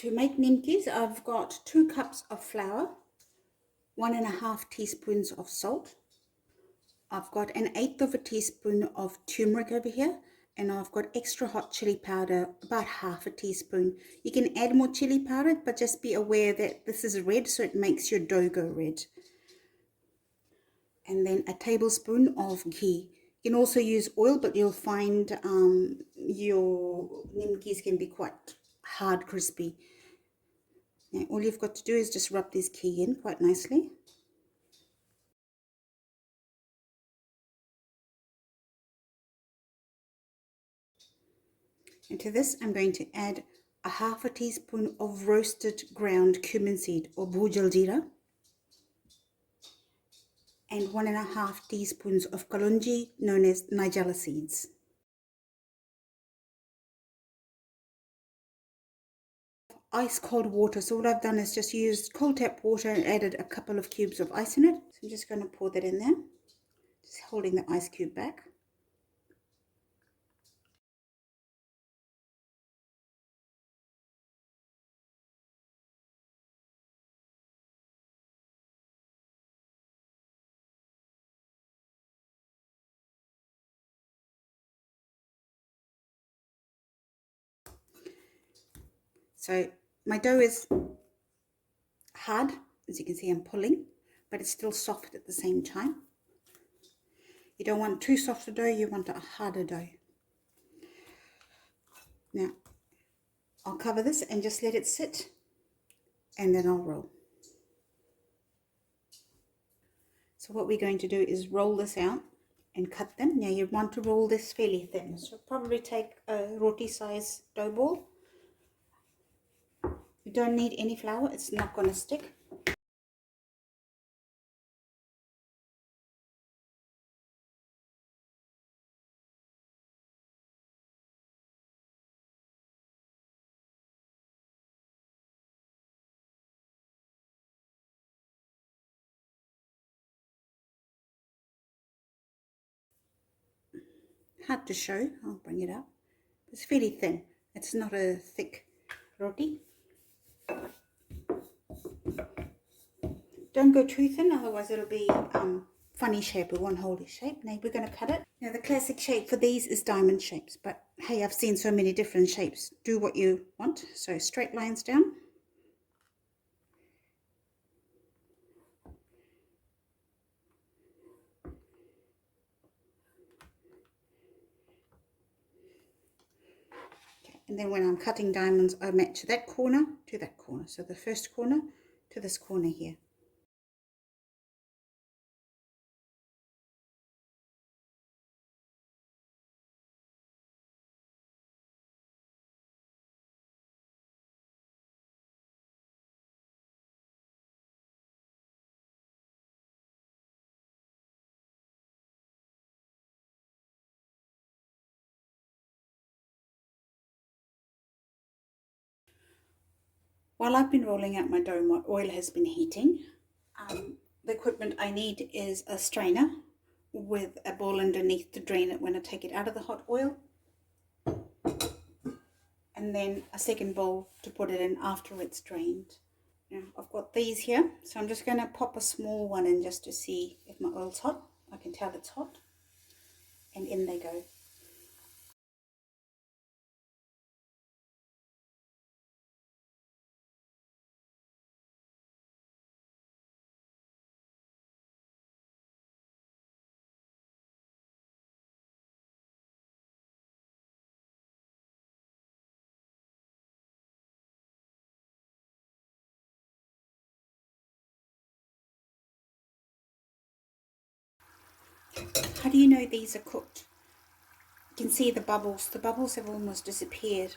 To make nimkis, I've got 2 cups of flour, 1.5 teaspoons of salt. I've got 1/8 teaspoon of turmeric over here, and I've got extra hot chili powder, about 1/2 teaspoon. You can add more chili powder, but just be aware that this is red, so it makes your dough go red. And then a tablespoon of ghee. You can also use oil, but you'll find your nimkis can be quite hard, crispy. Now, all you've got to do is just rub this ghee in quite nicely. And to this, I'm going to add 1/2 teaspoon of roasted ground cumin seed, or bhujal jeera, and 1.5 teaspoons of kalonji, known as nigella seeds. Ice cold water. So what I've done is just used cold tap water and added a couple of cubes of ice in it. So I'm just going to pour that in there, just holding the ice cube back. So my dough is hard, as you can see I'm pulling, but it's still soft at the same time. You don't want too soft a dough, you want a harder dough. Now, I'll cover this and just let it sit, and then I'll roll. So what we're going to do is roll this out and cut them. Now you want to roll this fairly thin, so probably take a roti size dough ball. You don't need any flour, it's not going to stick. Hard to show, I'll bring it up. It's fairly thin, it's not a thick roti. Don't go too thin, otherwise it'll be funny shape, it won't hold its shape. Now we're going to cut it. Now the classic shape for these is diamond shapes, but hey, I've seen so many different shapes. Do what you want. So straight lines down. Okay. And then when I'm cutting diamonds, I match that corner to that corner. So the first corner to this corner here. While I've been rolling out my dough, my oil has been heating. The equipment I need is a strainer with a bowl underneath to drain it when I take it out of the hot oil, and then a second bowl to put it in after it's drained. Now I've got these here, so I'm just going to pop a small one in just to see if my oil's hot. I can tell it's hot, and in they go. How do you know these are cooked? You can see the bubbles. The bubbles have almost disappeared.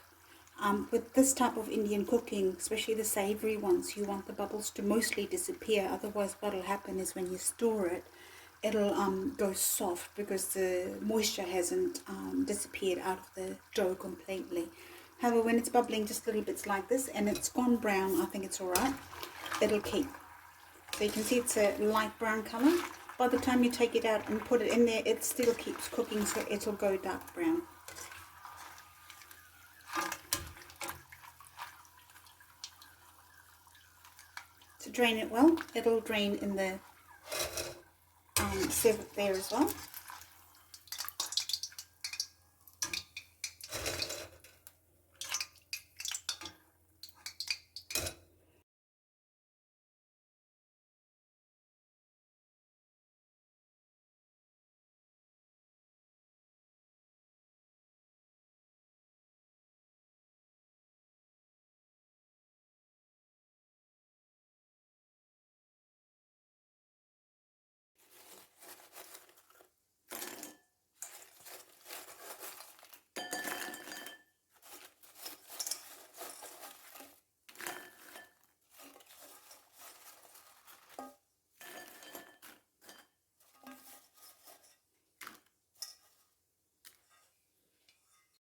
With this type of Indian cooking, especially the savory ones, you want the bubbles to mostly disappear. Otherwise, what will happen is when you store it, it'll go soft because the moisture hasn't disappeared out of the dough completely. However, when it's bubbling just little bits like this and it's gone brown, I think it's alright. It'll keep. So you can see it's a light brown color. By the time you take it out and put it in there, it still keeps cooking, so it'll go dark brown. drain it well. It'll drain in the serve it there as well.